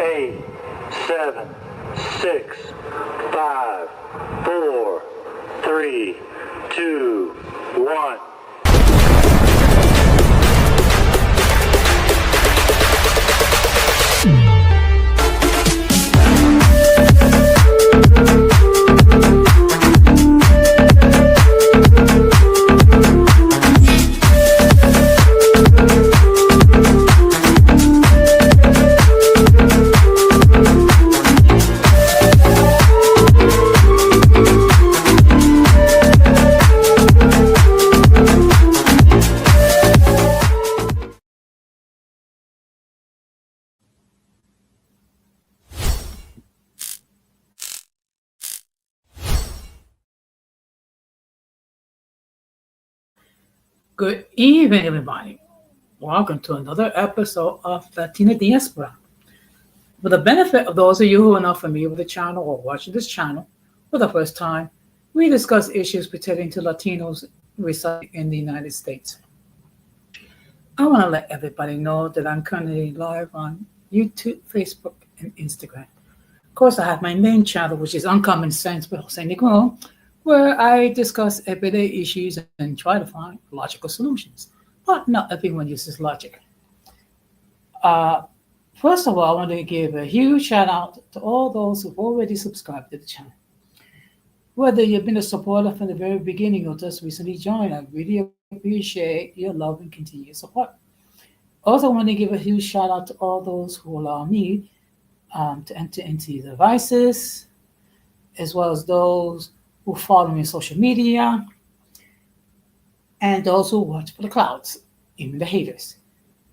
8, 7, 6, 5, 4, 3, 2, 1. Good evening, everybody. Welcome to another episode of Latina Diaspora. For the benefit of those of you who are not familiar with the channel or watching this channel for the first time, we discuss issues pertaining to Latinos residing in the United States. I want to let everybody know that I'm currently live on YouTube, Facebook, and Instagram. Of course, I have my main channel, which is Uncommon Sense with Jose Nicole, where I discuss everyday issues and try to find logical solutions. But not everyone uses logic. Uh, First of all, I want to give a huge shout out to all those who've already subscribed to the channel. Whether you've been a supporter from the very beginning or just recently joined, I really appreciate your love and continued support. Also, I want to give a huge shout out to all those who allow me to enter into your devices, as well as those who follow me on social media, and those who watch for the clouds, even the haters.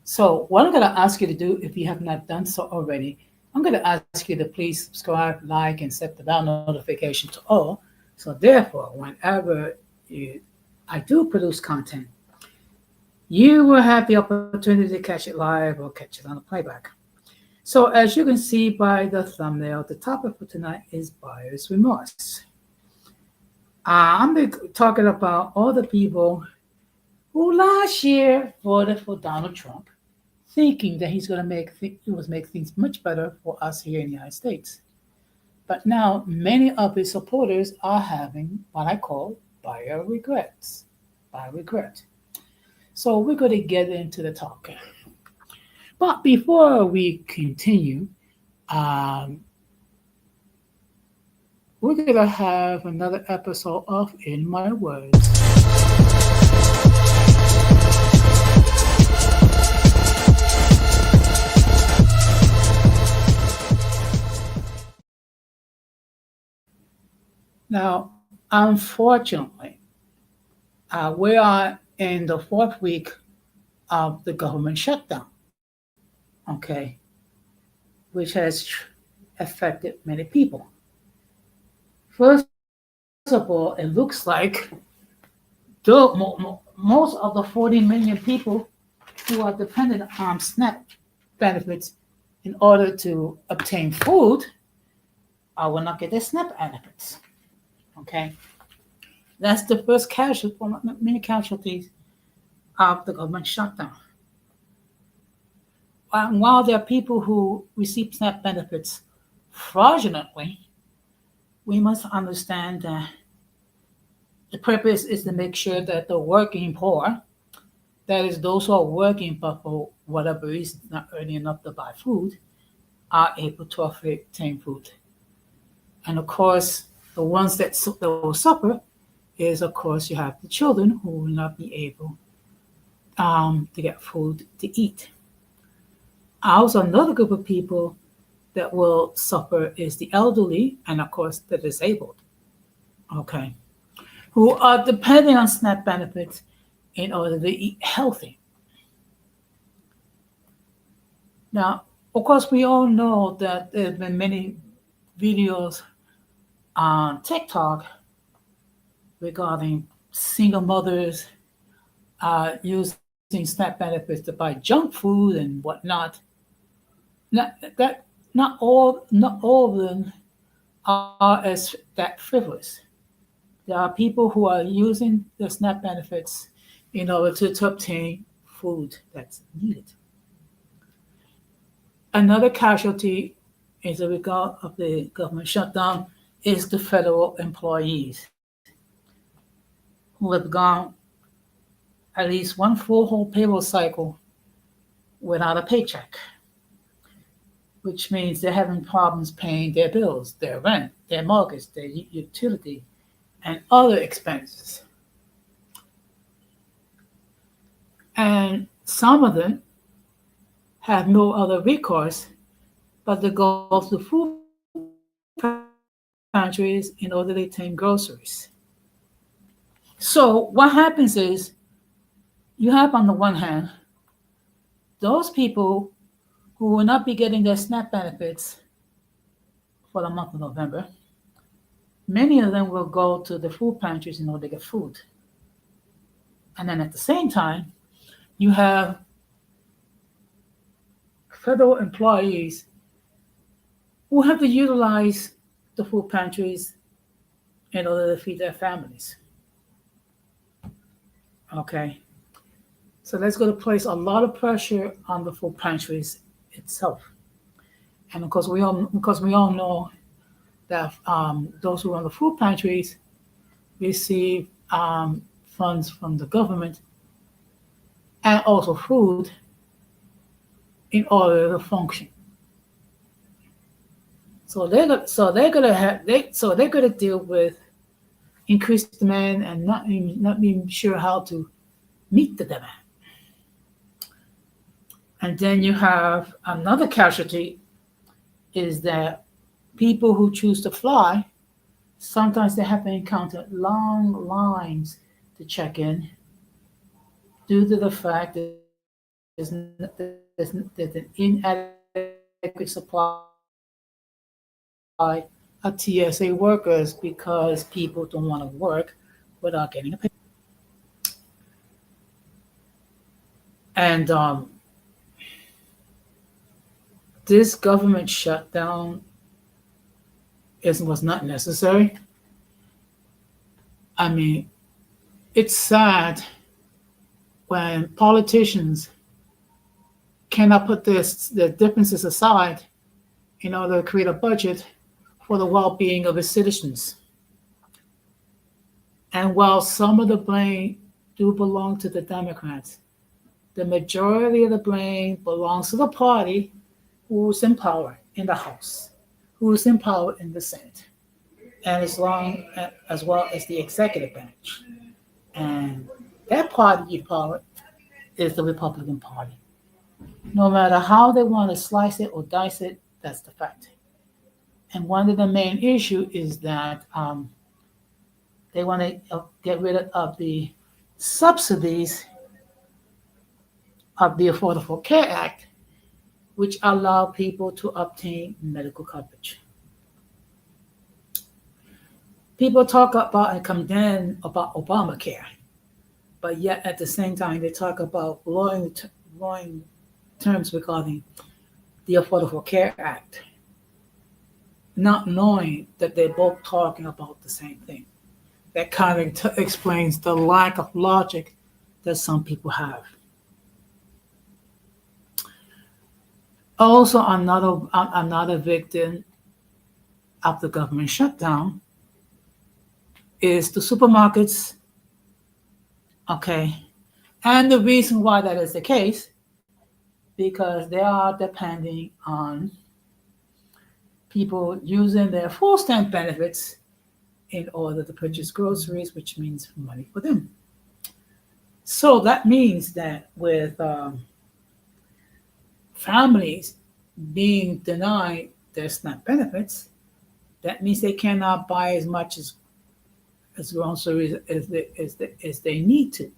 So, what I'm going to ask you to do, if you have not done so already, I'm going to ask you to please subscribe, like, and set the bell notification to all. So, therefore, whenever I do produce content, you will have the opportunity to catch it live or catch it on the playback. So, as you can see by the thumbnail, the topic for tonight is buyer's remorse. I'm talking about all the people who last year voted for Donald Trump, thinking that he's going to make things much better for us here in the United States. But now many of his supporters are having what I call buyer regrets. Buyer regret. So we're going to get into the talk. But before we continue, um, we're going to have another episode of In My Words. Now, unfortunately, we are in the fourth week of the government shutdown, okay, which has affected many people. First of all, it looks like most of the 40 million people who are dependent on SNAP benefits in order to obtain food will not get their SNAP benefits. Okay, that's the first casualty, many casualties of the government shutdown. While there are people who receive SNAP benefits fraudulently, we must understand that the purpose is to make sure that the working poor, that is, those who are working but for whatever reason not earning enough to buy food, are able to obtain food. And of course, the ones that will suffer is, of course, you have the children who will not be able to get food to eat. Also, another group of people that will suffer is the elderly and, of course, the disabled, okay, who are depending on SNAP benefits in order to eat healthy. Now, of course, we all know that there have been many videos on TikTok regarding single mothers using SNAP benefits to buy junk food and whatnot. Not all of them are as that frivolous. There are people who are using the SNAP benefits in order to obtain food that's needed. Another casualty as a result of the government shutdown is the federal employees who have gone at least one full whole payroll cycle without a paycheck, which means they're having problems paying their bills, their rent, their mortgage, their utility, and other expenses. And some of them have no other recourse but to go to food pantries in order to obtain groceries. So what happens is you have on the one hand those people who will not be getting their SNAP benefits for the month of November. Many of them will go to the food pantries in order to get food. And then at the same time, you have federal employees who have to utilize the food pantries in order to feed their families. Okay, so that's going to place a lot of pressure on the food pantries itself. And of course, we all know that those who run the food pantries receive funds from the government and also food in order to function. So they're gonna deal with increased demand and not being sure how to meet the demand. And then you have another casualty is that people who choose to fly sometimes they have to encounter long lines to check in due to the fact there's an inadequate supply of TSA workers because people don't want to work without getting a paycheck. And this government shutdown was not necessary. I mean, it's sad when politicians cannot put their differences aside in order to create a budget for the well-being of its citizens. And while some of the blame do belong to the Democrats, the majority of the blame belongs to the party who's in power in the House, who's in power in the Senate, and as well as the executive branch. And that party in power is the Republican Party. No matter how they want to slice it or dice it, that's the fact. And one of the main issues is that they want to get rid of the subsidies of the Affordable Care Act, which allow people to obtain medical coverage. People talk about and condemn about Obamacare, but yet at the same time they talk about blowing terms regarding the Affordable Care Act, not knowing that they're both talking about the same thing. That kind of explains the lack of logic that some people have. Also, another victim of the government shutdown is the supermarkets. Okay, and the reason why that is the case because they are depending on people using their food stamp benefits in order to purchase groceries, which means money for them. So that means that with families being denied their SNAP benefits, that means they cannot buy as much as groceries as they need to,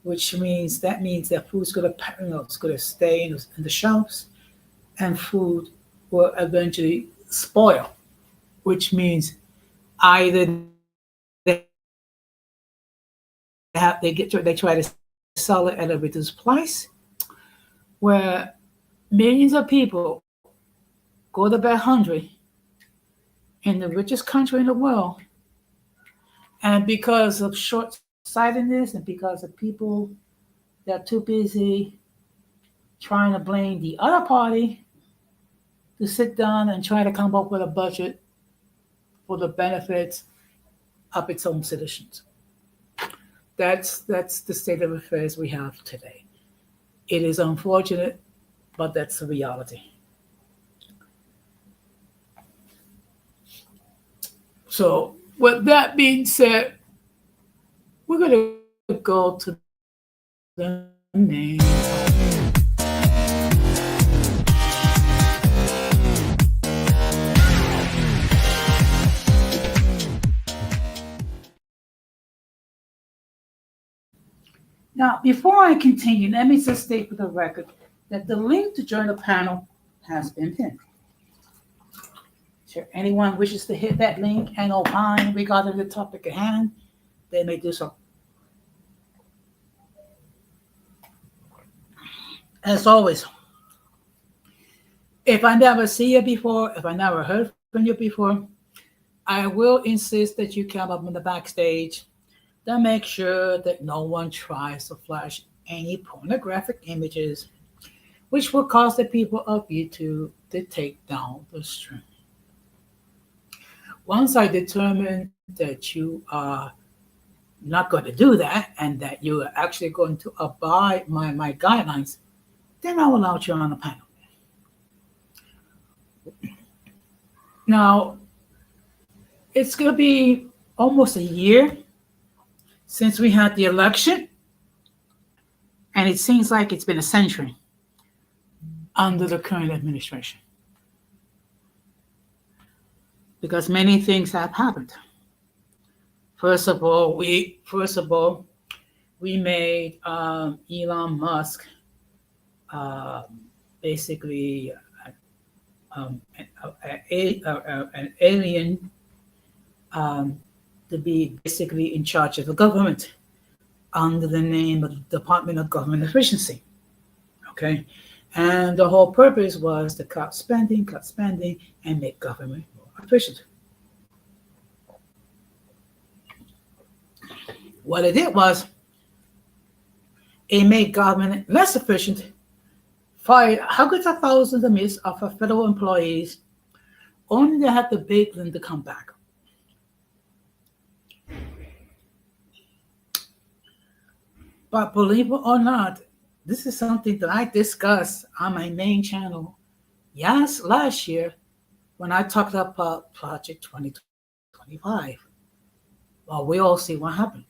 which means that food's going to it's going to stay in the shelves, and food will eventually spoil, which means either they try to sell it at a reduced price, where millions of people go to bed hungry in the richest country in the world, and because of short-sightedness and because of people that are too busy trying to blame the other party, to sit down and try to come up with a budget for the benefits of its own citizens. That's the state of affairs we have today. It is unfortunate, but that's the reality. So, with that being said, we're going to go to the name. Now, before I continue, let me just state for the record that the link to join the panel has been pinned. So anyone wishes to hit that link and opine regarding the topic at hand, they may do so. As always, if I never see you before, if I never heard from you before, I will insist that you come up in the backstage to make sure that no one tries to flash any pornographic images, which will cause the people of YouTube to take down the stream. Once I determine that you are not going to do that and that you are actually going to abide my guidelines, then I'll allow you on the panel. Now, it's going to be almost a year since we had the election, and it seems like it's been a century under the current administration because many things have happened. First of all, we made Elon Musk basically an alien to be basically in charge of the government under the name of the Department of Government Efficiency. Okay, and the whole purpose was to cut spending, and make government more efficient. What it did was it made government less efficient, fired hundreds of thousands of federal employees, only to have to beg them to come back. But believe it or not, this is something that I discussed on my main channel last year when I talked about Project 2025. Well, we all see what happened.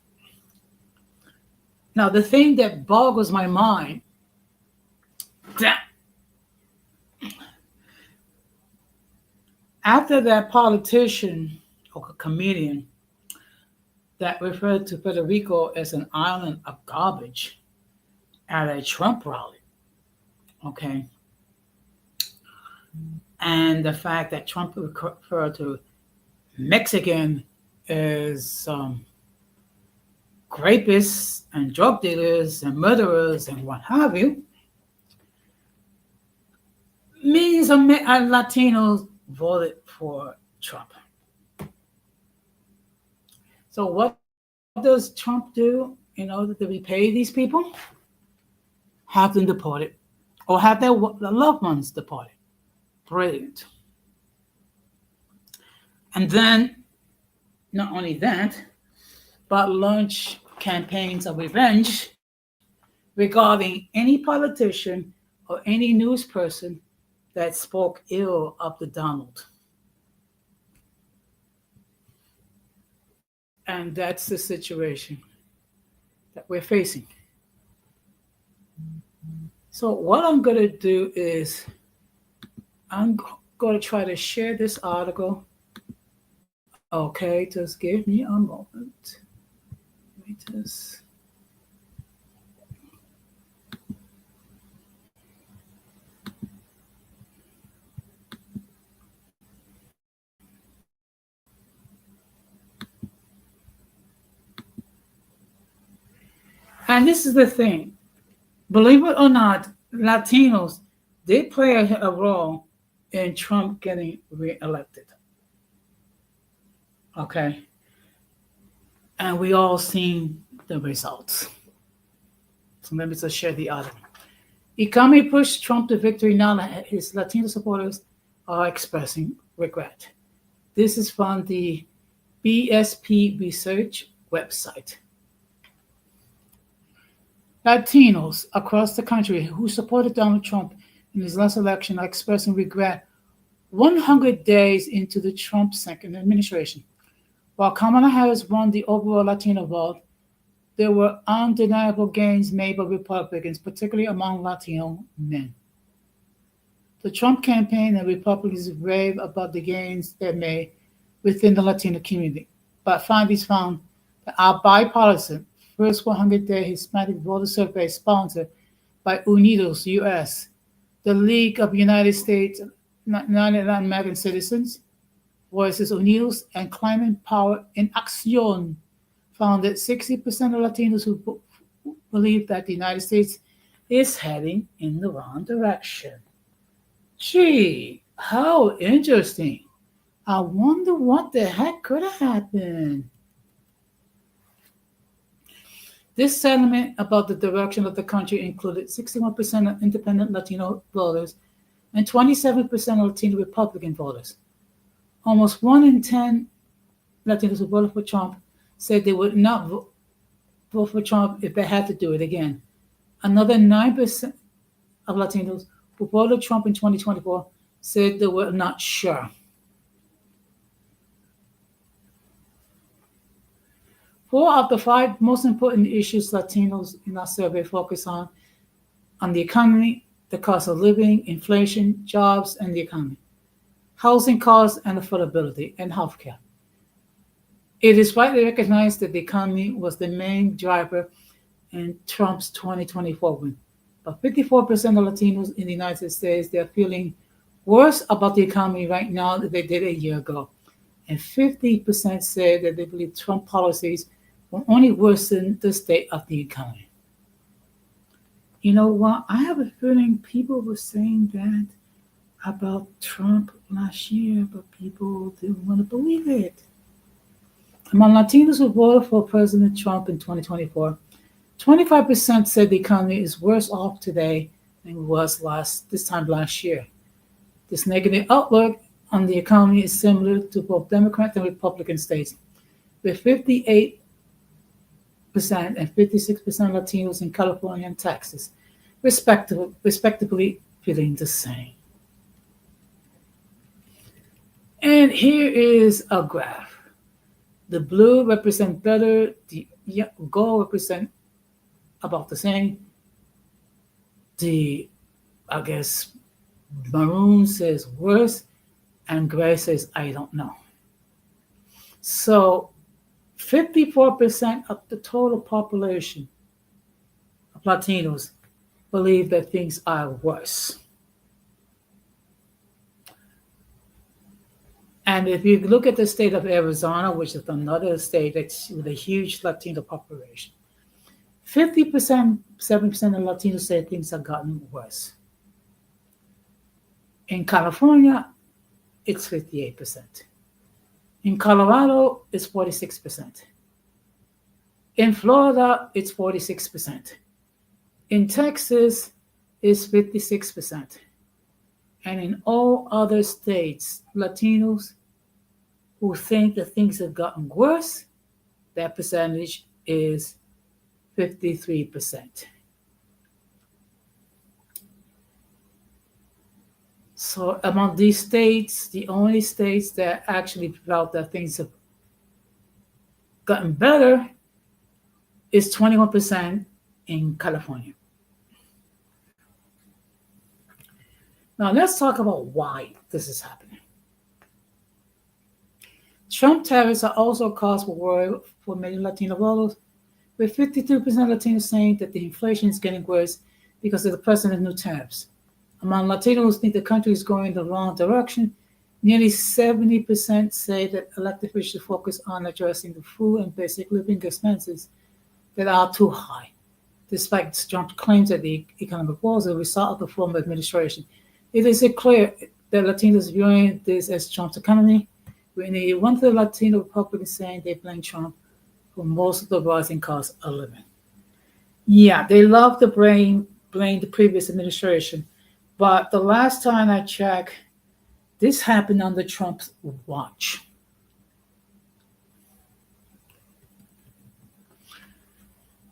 Now, the thing that boggles my mind, that after that politician or comedian that referred to Puerto Rico as an island of garbage at a Trump rally, okay, and the fact that Trump referred to Mexican as rapists and drug dealers and murderers and what have you, millions of Latinos voted for Trump. So what does Trump do in order to repay these people? Have them deported or have their loved ones deported. Brilliant. And then, not only that, but launch campaigns of revenge regarding any politician or any news person that spoke ill of the Donald. And that's the situation that we're facing. So what I'm going to do is I'm going to try to share this article. Okay, just give me a moment. Let me just... And this is the thing. Believe it or not, Latinos did play a role in Trump getting reelected. Okay. And we all seen the results. So let me just share the article. Economy pushed Trump to victory now that his Latino supporters are expressing regret. This is from the BSP Research website. Latinos across the country who supported Donald Trump in his last election are expressing regret 100 days into the Trump second administration. While Kamala Harris won the overall Latino vote, there were undeniable gains made by Republicans, particularly among Latino men. The Trump campaign and Republicans rave about the gains they made within the Latino community, but findings found that our bipartisan first 100-day Hispanic voter survey sponsored by Unidos US, the League of United States United American Citizens, Voices Unidos, and Climate Power in Acción found that 60% of Latinos who believe that the United States is heading in the wrong direction. Gee, how interesting. I wonder what the heck could have happened. This sentiment about the direction of the country included 61% of independent Latino voters and 27% of Latino Republican voters. Almost 1 in 10 Latinos who voted for Trump said they would not vote for Trump if they had to do it again. Another 9% of Latinos who voted Trump in 2024 said they were not sure. 4 of the 5 most important issues Latinos in our survey focus on the economy, the cost of living, inflation, jobs, and the economy, housing costs and affordability, and healthcare. It is widely recognized that the economy was the main driver in Trump's 2024 win. But 54% of Latinos in the United States, they're feeling worse about the economy right now than they did a year ago. And 50% say that they believe Trump policies will only worsen the state of the economy. You know what? I have a feeling people were saying that about Trump last year, but people didn't want to believe it. Among Latinos who voted for President Trump in 2024, 25% said the economy is worse off today than it was this time last year. This negative outlook on the economy is similar to both Democrat and Republican states, with 58% and 56% Latinos in California and Texas, respectively, feeling the same. And here is a graph. The blue represent better, the gold represent about the same. The, maroon says worse, and gray says I don't know. So 54% of the total population of Latinos believe that things are worse. And if you look at the state of Arizona, which is another state that's with a huge Latino population, 50%, 7% of Latinos say things have gotten worse. In California, it's 58%. In Colorado, it's 46%. In Florida, it's 46%. In Texas, it's 56%. And in all other states, Latinos who think that things have gotten worse, that percentage is 53%. So among these states, the only states that actually felt that things have gotten better is 21% in California. Now let's talk about why this is happening. Trump tariffs are also a cause for worry for many Latino voters, with 52% of Latinos saying that the inflation is getting worse because of the president's new tariffs. Among Latinos who think the country is going in the wrong direction, nearly 70% say that elected officials should focus on addressing the food and basic living expenses that are too high, despite Trump's claims that the economic woes are a result of the former administration. It is clear that Latinos viewing this as Trump's economy, with nearly 1/3 of Latino Republicans saying they blame Trump for most of the rising cost of living. Yeah, they love to blame the previous administration, but the last time I checked, This happened under Trump's watch.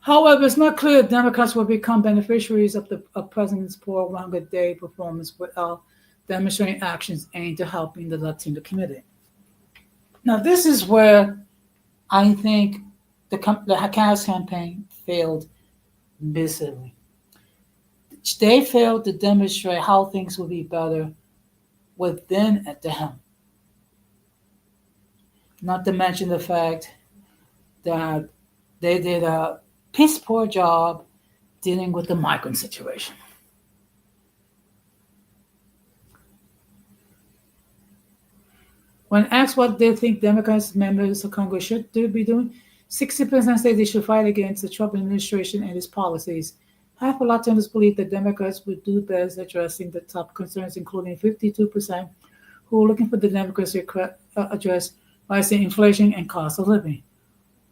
However, it's not clear if Democrats will become beneficiaries of the President's 400-day performance without demonstrating actions aimed at helping the Latino community. Now, this is where I think the Harris campaign failed miserably. They failed to demonstrate how things would be better with them at the helm. Not to mention the fact that they did a piss poor job dealing with the migrant situation. When asked what they think Democrats members of Congress should be doing, 60% say they should fight against the Trump administration and its policies. Half of Latinos believe that Democrats would do best addressing the top concerns, including 52% who are looking for the Democrats to address rising inflation and cost of living.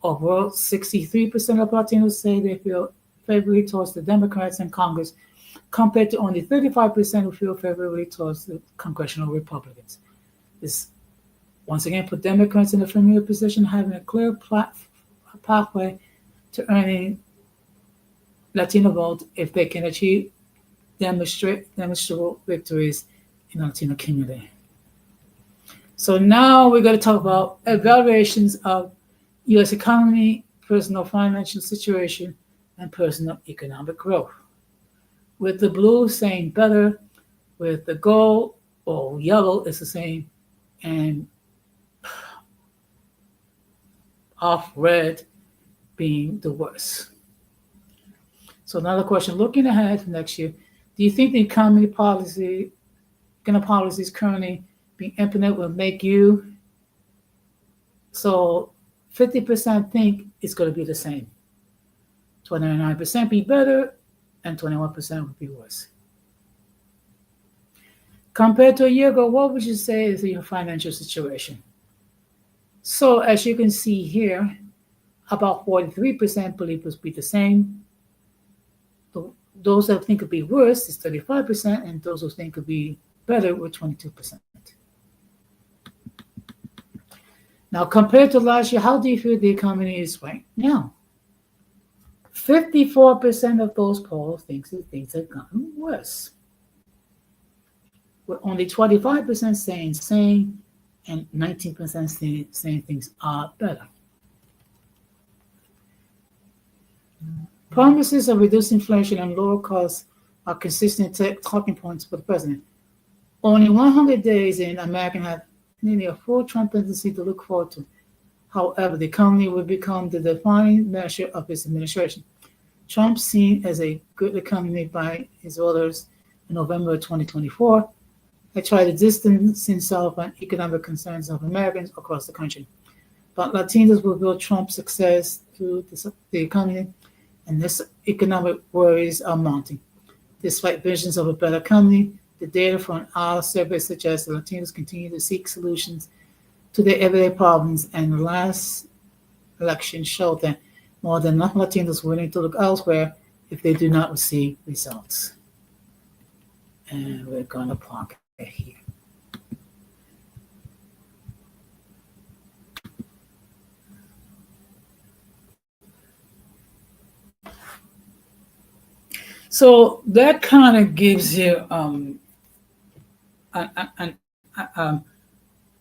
Overall, 63% of Latinos say they feel favorably towards the Democrats in Congress, compared to only 35% who feel favorably towards the congressional Republicans. This once again put Democrats in a familiar position, having a clear pathway to earning Latino vote if they can achieve demonstrable victories in the Latino community. So now we're going to talk about evaluations of U.S. economy, personal financial situation, and personal economic growth. With the blue saying better, with the gold or yellow is the same, and off red being the worst. So another question, looking ahead to next year, do you think the economic policies currently being implemented will make you? So 50% think it's going to be the same. 29% be better, and 21% would be worse. Compared to a year ago, what would you say is your financial situation? So as you can see here, about 43% believe it will be the same. Those that think it would be worse is 35%, and those who think it would be better were 22%. Now, compared to last year, how do you feel the economy is right now? 54% of those polled think that things have gotten worse, with only 25% saying same and 19% saying things are better. Promises of reduced inflation and lower costs are consistent talking points for the president. Only 100 days in, Americans have nearly a full Trump presidency to look forward to. However, the economy will become the defining measure of his administration. Trump, seen as a good economy by his voters in November 2024, had tried to distance himself from economic concerns of Americans across the country. But Latinos will build Trump's success through the economy, and this economic worries are mounting. Despite visions of a better economy, the data from our survey suggests that Latinos continue to seek solutions to their everyday problems, and the last election showed that more than enough Latinos are willing to look elsewhere if they do not receive results. And we're going to park it here. So that kind of gives you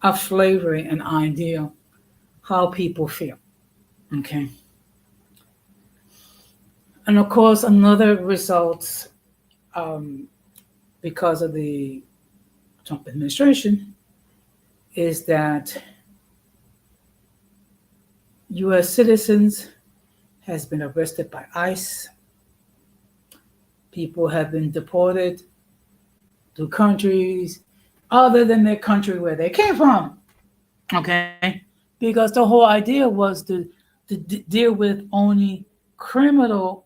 a flavor, an idea how people feel. Okay. And of course, another result because of the Trump administration is that U.S. citizens has been arrested by ICE. People have been deported to countries other than their country where they came from. Okay, because the whole idea was to deal with only criminally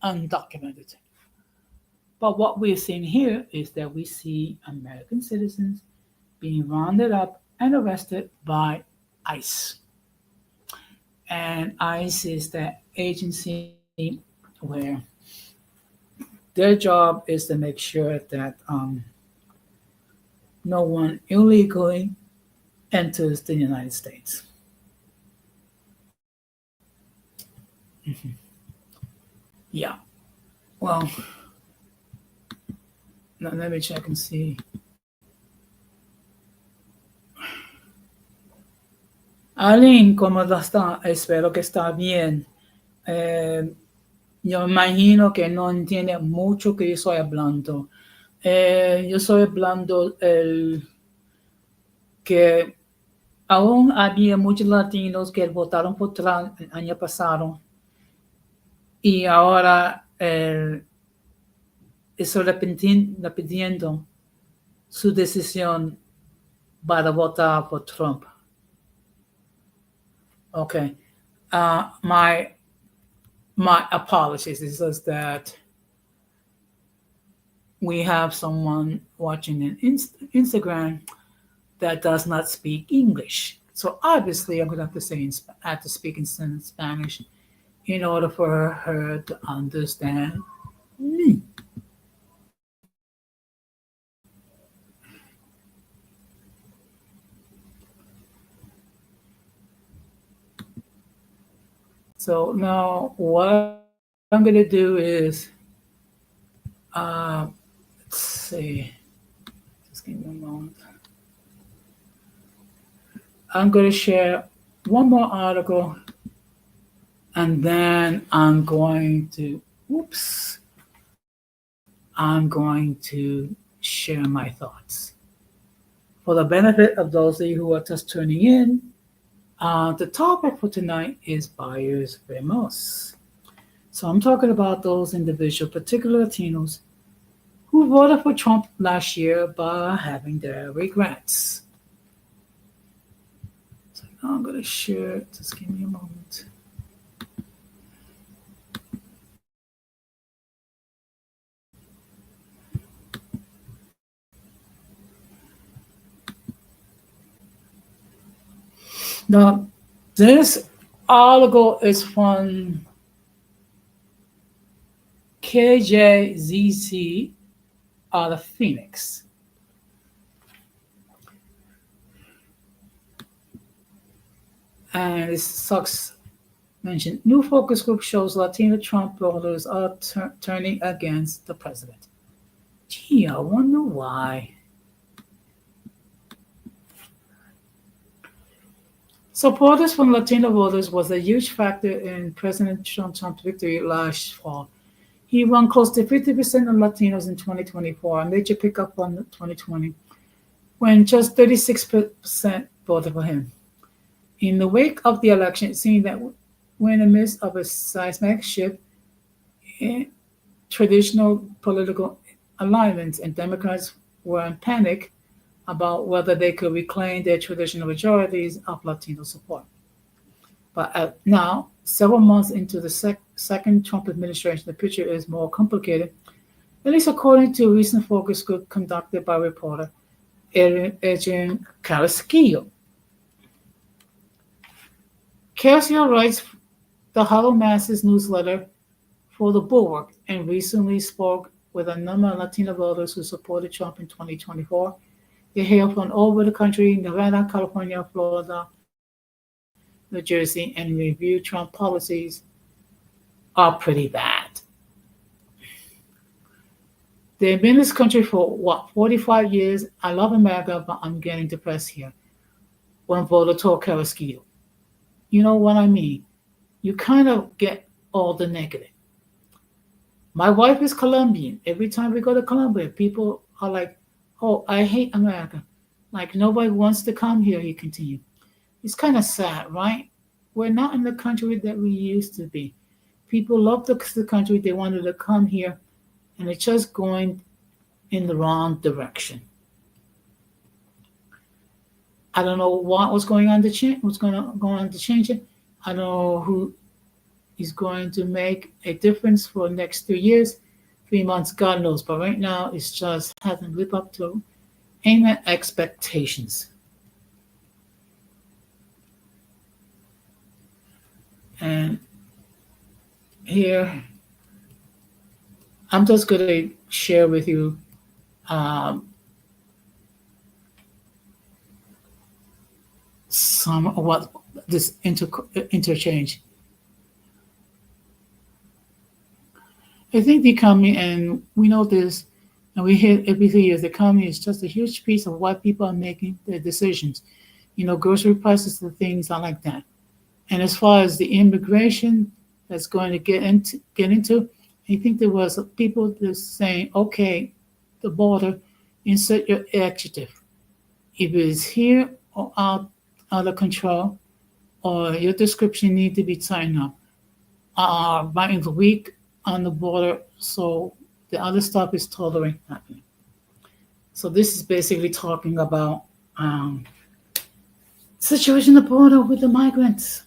undocumented. But what we're seeing here is that we see American citizens being rounded up and arrested by ICE. And ICE is that agency where their job is to make sure that no one illegally enters the United States. Yeah. Well, now let me check and see. Aline, ¿cómo está? Espero que está bien. Eh, yo imagino que no entiende mucho que yo estoy hablando. Yo estoy hablando el que aún había muchos latinos que votaron por Trump el año pasado y ahora estoy repitiendo su decisión para votar por Trump. Okay. My apologies. It says that we have someone watching an Instagram that does not speak English. So obviously, I'm going to have to have to speak in Spanish in order for her to understand me. So now what I'm going to do is, let's see, just give me a moment. I'm going to share one more article and then I'm going to share my thoughts. For the benefit of those of you who are just tuning in, the topic for tonight is buyer's remorse. So I'm talking about those individuals, particularly Latinos, who voted for Trump last year but having their regrets. So now I'm going to share, just give me a moment. Now, this article is from KJZC out of Phoenix. And it sucks. Mentioned new focus group shows Latino Trump voters are turning against the president. Gee, I wonder why. Supporters from Latino voters was a huge factor in President Trump's victory last fall. He won close to 50% of Latinos in 2024, a major pickup from 2020, when just 36% voted for him. In the wake of the election, it seemed that we're in the midst of a seismic shift in traditional political alignments, and Democrats were in panic about whether they could reclaim their traditional majorities of Latino support. But now, several months into the second Trump administration, the picture is more complicated, at least according to a recent focus group conducted by reporter Adrian Carrasquillo. Carrasquillo writes the Hollow Masses newsletter for the Bulwark and recently spoke with a number of Latino voters who supported Trump in 2024. They hail from all over the country, Nevada, California, Florida, New Jersey, and review Trump policies are pretty bad. They've been in this country for 45 years. I love America, but I'm getting depressed here. One voter told Carrasquillo. You know what I mean? You kind of get all the negative. My wife is Colombian. Every time we go to Colombia, people are like, oh, I hate America. Like nobody wants to come here, he continued. It's kind of sad, right? We're not in the country that we used to be. People love the country. They wanted to come here, and it's just going in the wrong direction. I don't know what's going on to change. What's going to go on to change it? I don't know who is going to make a difference for the next 3 years, 3 months. God knows. But right now, it's just hasn't lived up to any expectations. And here, I'm just going to share with you um, some of what this interchange. I think the economy, and we know this, and we hear every 3 years, the economy is just a huge piece of what people are making their decisions. Grocery prices and things are like that. And as far as the immigration that's going to get into, I think there was people just saying, okay, the border, insert your adjective. If it is here or out of control, or your description need to be tightened up. By the week on the border, so the other stuff is totally happening. So this is basically talking about situation on the border with the migrants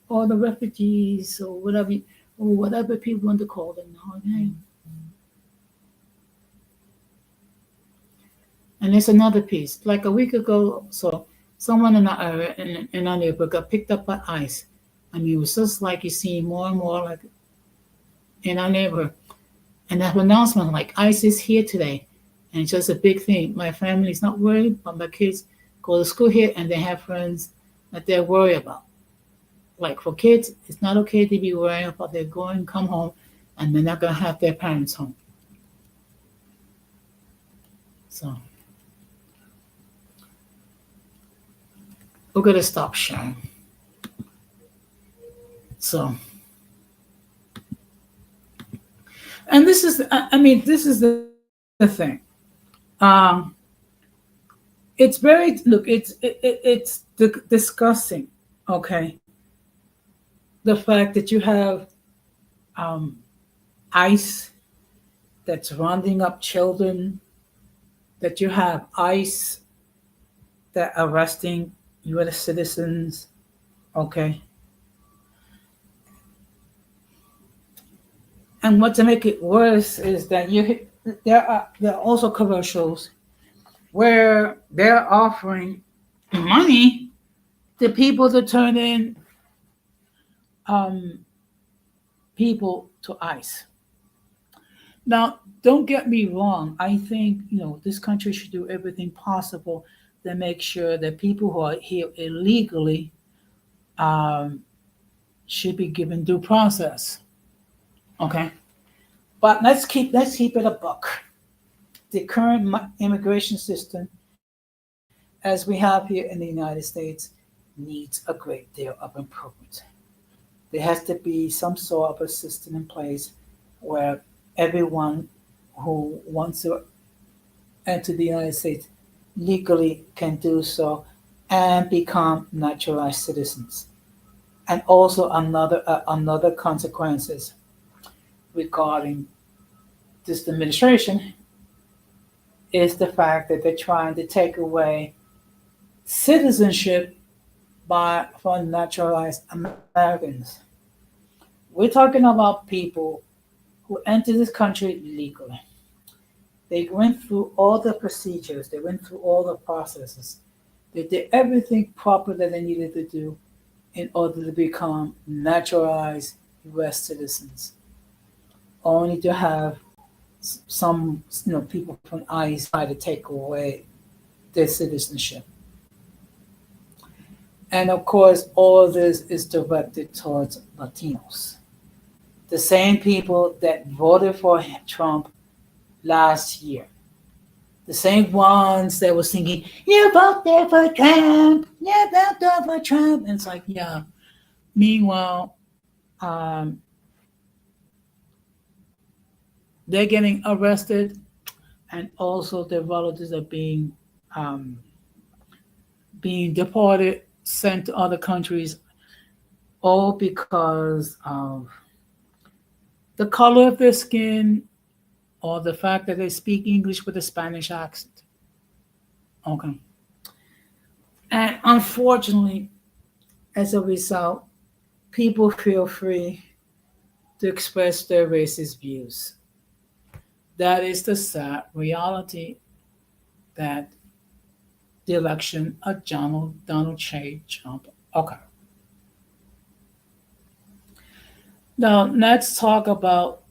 or the refugees or whatever people want to call them nowadays. And there's another piece. Like a week ago, so someone in our area in our neighborhood got picked up by ICE. I mean, it was just like you see more and more like in our neighborhood. And that announcement like ICE is here today. And it's just a big thing. My family's not worried, but my kids go to school here and they have friends that they're worried about. Like for kids, it's not okay to be worried about they're going come home and they're not gonna have their parents home. So we're gonna stop sharing. So and this is I mean this is the thing. Um it's very look it's discussing, okay, the fact that you have um ICE that's rounding up children, that you have ICE that arresting US citizens, okay. And what to make it worse is that there are also commercials where they're offering money to people to turn in um, people to ICE. Now, don't get me wrong. I think this country should do everything possible to make sure that people who are here illegally um, should be given due process. Okay, but let's keep it a buck. The current immigration system, as we have here in the United States, needs a great deal of improvement. There has to be some sort of a system in place where everyone who wants to enter the United States legally can do so and become naturalized citizens. And also another consequences regarding this administration is the fact that they're trying to take away citizenship by from naturalized Americans. We're talking about people who entered this country legally. They went through all the procedures, they went through all the processes. They did everything proper that they needed to do in order to become naturalized US citizens, only to have some people from ICE try to take away their citizenship. And of course, all of this is directed towards Latinos, the same people that voted for Trump last year, the same ones that was thinking, "You vote there for Trump, you vote there for Trump," and it's like, yeah. Meanwhile, um, they're getting arrested, and also their relatives are um, being deported, sent to other countries, all because of the color of their skin or the fact that they speak English with a Spanish accent. Okay. And unfortunately, as a result, people feel free to express their racist views. That is the sad reality that the election of Donald J. Trump occurred. Now, let's talk about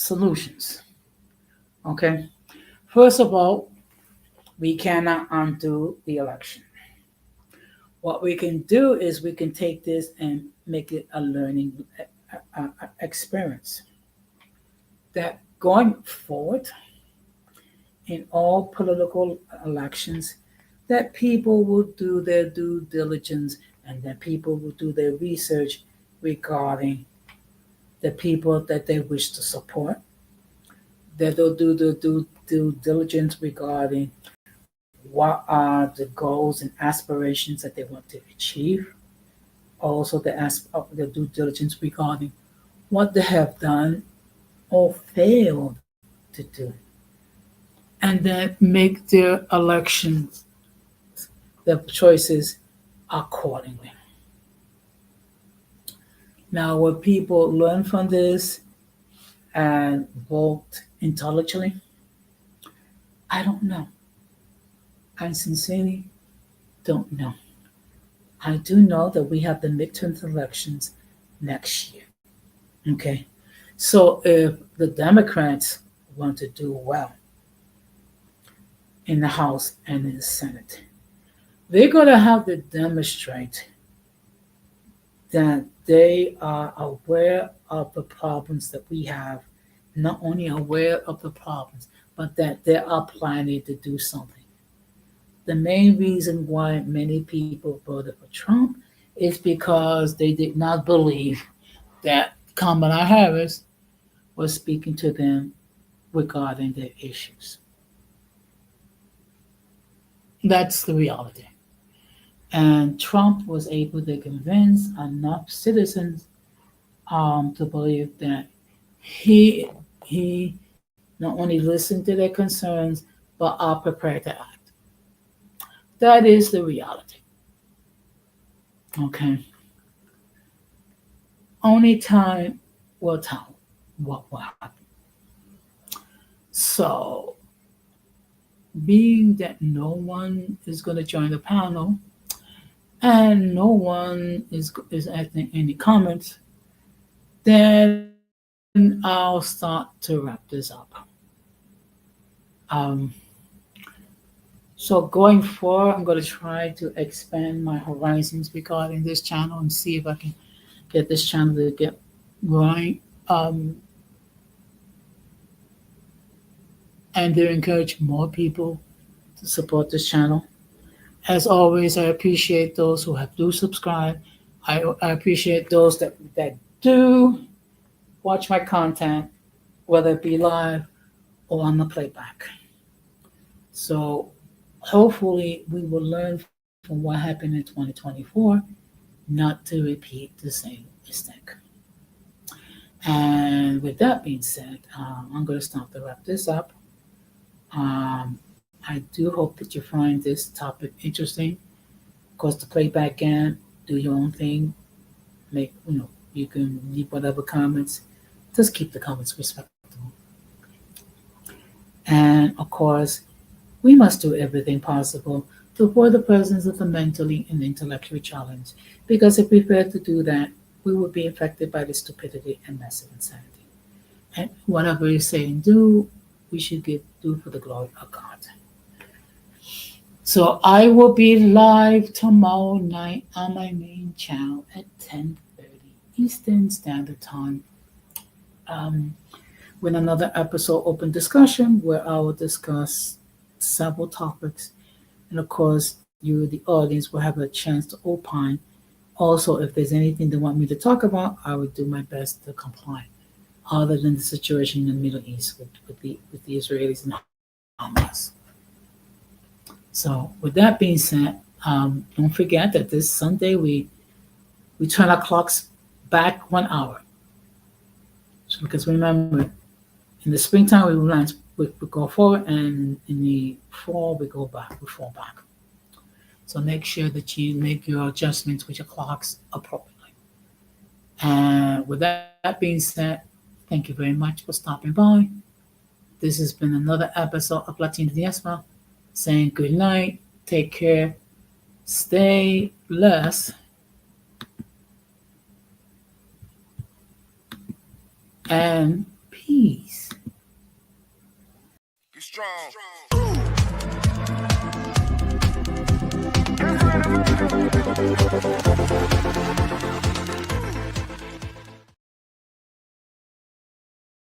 solutions. Okay. First of all, we cannot undo the election. What we can do is we can take this and make it a learning experience. That going forward in all political elections, that people will do their due diligence and that people will do their research regarding the people that they wish to support, that they'll do the due diligence regarding what are the goals and aspirations that they want to achieve. Also, the due diligence regarding what they have done or failed to do, and then make their elections, their choices accordingly. Now, will people learn from this and vote intelligently? I don't know. I sincerely don't know. I do know that we have the midterm elections next year. Okay. So if the Democrats want to do well in the House and in the Senate, they're going to have to demonstrate that they are aware of the problems that we have, not only aware of the problems, but that they are planning to do something. The main reason why many people voted for Trump is because they did not believe that Kamala Harris was speaking to them regarding their issues. That's the reality. And Trump was able to convince enough citizens to believe that he he not only listened to their concerns but are prepared to act. That is the reality. Okay. Only time will tell what will happen. So, being that no one is going to join the panel and no one is asking any comments, then I'll start to wrap this up. Um, so going forward, I'm going to try to expand my horizons regarding this channel and see if I can get this channel to get growing. And to encourage more people to support this channel. As always, I appreciate those who have do subscribe. I appreciate those that do watch my content, whether it be live or on the playback. So hopefully we will learn from what happened in 2024, not to repeat the same mistake. And with that being said, I'm going to start to wrap this up. I do hope that you find this topic interesting. Of course, the playback game, do your own thing. Make you can leave whatever comments. Just keep the comments respectable. And of course, we must do everything possible to avoid the presence of the mentally and intellectually challenged. Because if we fail to do that, we will be affected by the stupidity and massive insanity. And whatever we say and do, we should do for the glory of God. So I will be live tomorrow night on my main channel at 10:30 Eastern Standard Time, um, with another episode open discussion where I will discuss several topics. And of course, you, the audience, will have a chance to opine. Also, if there's anything they want me to talk about, I will do my best to comply. Other than the situation in the Middle East with the Israelis and Hamas. So, with that being said, don't forget that this Sunday we turn our clocks back 1 hour. So, because remember, in the springtime we go forward, and in the fall we go back. We fall back. So make sure that you make your adjustments with your clocks appropriately. And with that being said, thank you very much for stopping by. This has been another episode of Latino Diaspora, saying good night, take care, stay blessed, and peace. Peace. Be strong.